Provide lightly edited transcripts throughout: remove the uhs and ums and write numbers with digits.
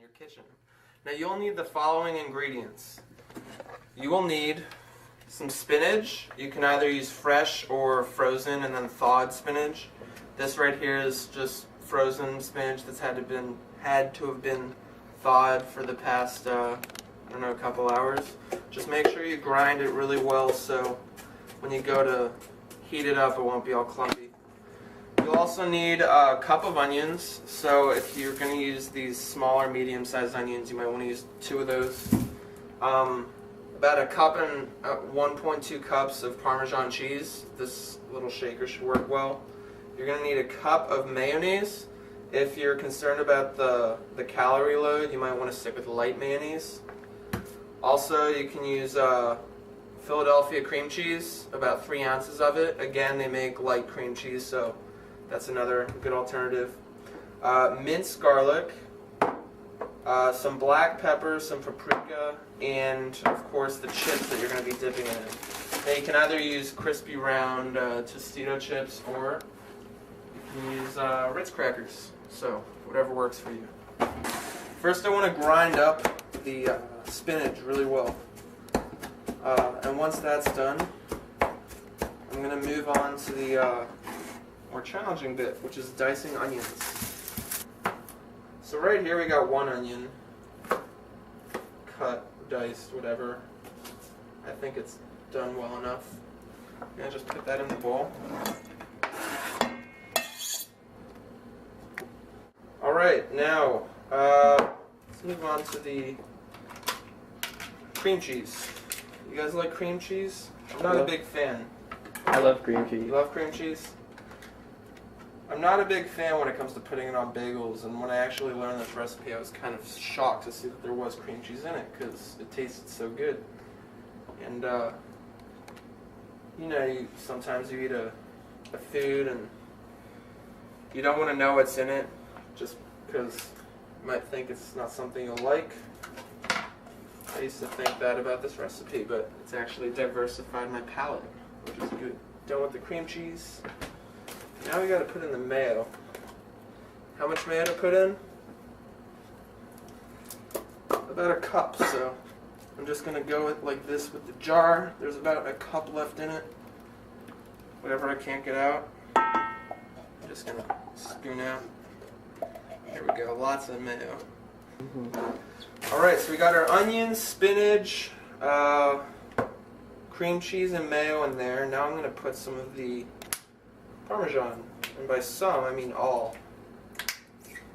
your kitchen. Now you'll need the following ingredients. You will need some spinach. You can either use fresh or frozen and then thawed spinach. This right here is just frozen spinach that's had to have been thawed for the past I don't know, a couple hours. Just make sure you grind it really well so when you go to heat it up it won't be all clumpy. You'll also need a cup of onions, so if you're going to use these smaller medium-sized onions you might want to use 2 of those. About a cup and 1.2 cups of Parmesan cheese. This little shaker should work well. You're going to need a cup of mayonnaise. If you're concerned about the calorie load, you might want to stick with light mayonnaise. Also, you can use Philadelphia cream cheese, about 3 ounces of it. Again, they make light cream cheese, so that's another good alternative. Minced garlic, some black pepper, some paprika, and of course the chips that you're going to be dipping it in. Now you can either use crispy round Tostito chips or you can use Ritz crackers, so whatever works for you. First I want to grind up the spinach really well. And once that's done, I'm going to move on to the more challenging bit, which is dicing onions. So right here we got 1 onion, cut, diced, whatever. I think it's done well enough. I'm going to just put that in the bowl. Alright, now let's move on to the cream cheese. You guys like cream cheese? I'm not a big fan. I love cream cheese. You love cream cheese? I'm not a big fan when it comes to putting it on bagels, and when I actually learned this recipe I was kind of shocked to see that there was cream cheese in it because it tasted so good. And you know, sometimes you eat a food and you don't want to know what's in it just because you might think it's not something you'll like. I used to think that about this recipe, but it's actually diversified my palate, which is good. Done with the cream cheese. Now we gotta put in the mayo. How much mayo to put in? About a cup, so I'm just gonna go with like this with the jar. There's about a cup left in it. Whatever I can't get out, I'm just gonna spoon out. There we go, lots of mayo. Alright, so we got our onions, spinach, cream cheese and mayo in there. Now I'm going to put some of the Parmesan, and by some I mean all.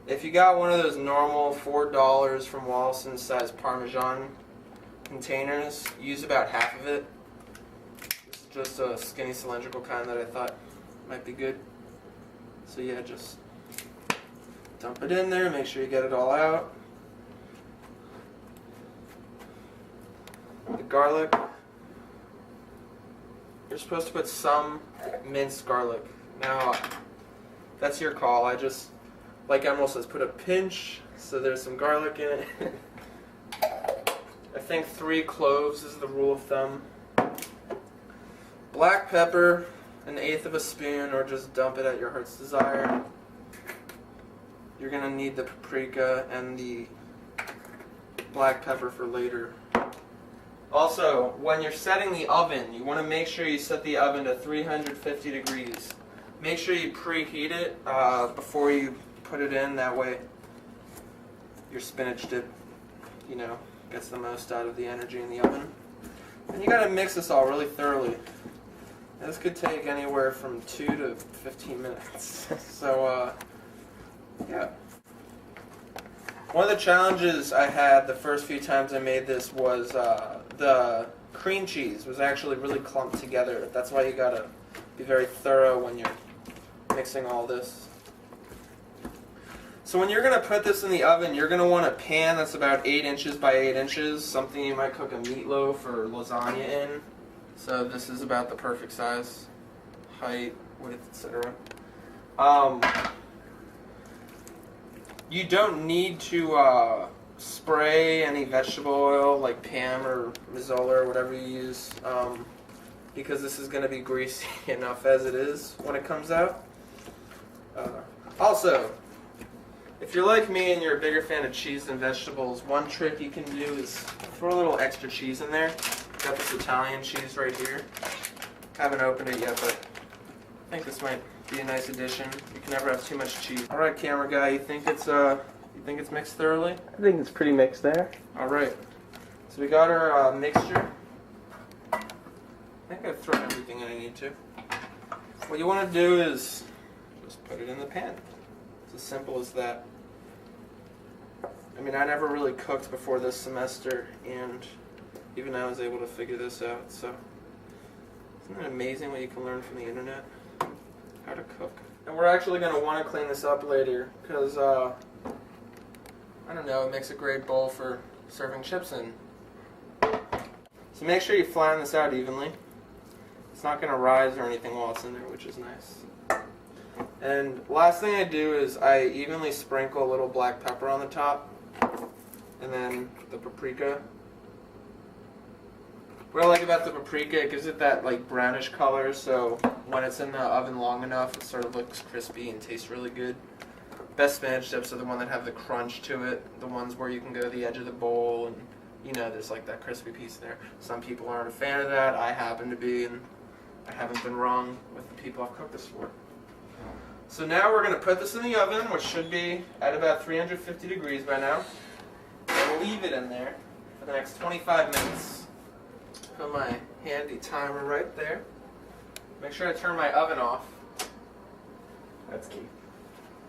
If you got one of those normal $4 from Walson size Parmesan containers, use about half of it. This is just a skinny cylindrical kind that I thought might be good. So yeah, just dump it in there, make sure you get it all out. The garlic. You're supposed to put some minced garlic. Now, that's your call. I just, like Emerald says, put a pinch so there's some garlic in it. I think 3 cloves is the rule of thumb. Black pepper, 1/8 of a spoon, or just dump it at your heart's desire. You're going to need the paprika and the black pepper for later. Also, when you're setting the oven, you want to make sure you set the oven to 350 degrees. Make sure you preheat it before you put it in. That way your spinach dip, you know, gets the most out of the energy in the oven. And you got to mix this all really thoroughly. This could take anywhere from 2 to 15 minutes. So, yeah. One of the challenges I had the first few times I made this was the cream cheese was actually really clumped together. That's why you gotta be very thorough when you're mixing all this. So when you're gonna put this in the oven, you're gonna want a pan that's about 8 inches by 8 inches, something you might cook a meatloaf or lasagna in. So this is about the perfect size, height, width, etc. You don't need to spray any vegetable oil like Pam or Mazola or whatever you use because this is going to be greasy enough as it is when it comes out. Also, If you're like me and you're a bigger fan of cheese than vegetables, one trick you can do is throw a little extra cheese in there. Got this Italian cheese right here. Haven't opened it yet, but I think this might be a nice addition. You can never have too much cheese. All right, camera guy, you think it's mixed thoroughly? I think it's pretty mixed there. All right. So we got our mixture. I think I've thrown everything in I need to. What you want to do is just put it in the pan. It's as simple as that. I mean, I never really cooked before this semester, and even I was able to figure this out. So, isn't it amazing what you can learn from the internet? How to cook. And we're actually going to want to clean this up later, because, I don't know, it makes a great bowl for serving chips in. So make sure you flatten this out evenly. It's not going to rise or anything while it's in there, which is nice. And last thing I do is I evenly sprinkle a little black pepper on the top, and then the paprika. What I like about the paprika, it gives it that like brownish color, so when it's in the oven long enough, it sort of looks crispy and tastes really good. Best spinach dips are the one that have the crunch to it, the ones where you can go to the edge of the bowl and you know there's like that crispy piece there. Some people aren't a fan of that. I happen to be, and I haven't been wrong with the people I've cooked this for. So now we're going to put this in the oven, which should be at about 350 degrees by now. And leave it in there for the next 25 minutes. Put my handy timer right there. Make sure I turn my oven off. That's key.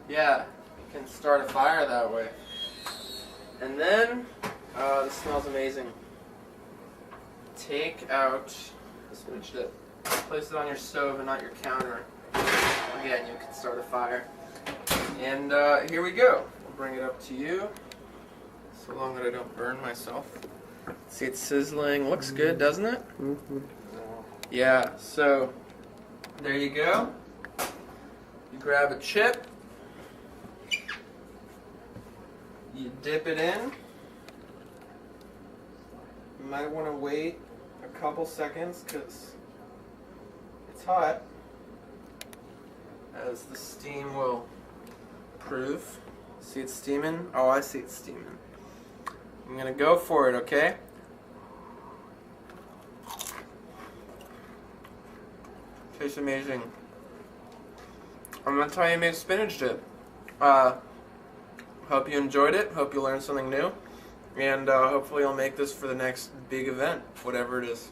Yeah, you can start a fire that way. And then, this smells amazing. Take out the spinach dip. Place it on your stove and not your counter. Again, you can start a fire. And here we go. We'll bring it up to you. So long that I don't burn myself. See, it's sizzling. Looks good, doesn't it? Mm-hmm. Yeah, so there you go. You grab a chip. You dip it in. You might want to wait a couple seconds because it's hot, as the steam will prove. See it steaming? Oh, I see it steaming. I'm gonna go for it, okay? Tastes amazing. I'm gonna tell you I made spinach dip. Hope you enjoyed it. Hope you learned something new. And hopefully I'll make this for the next big event, whatever it is.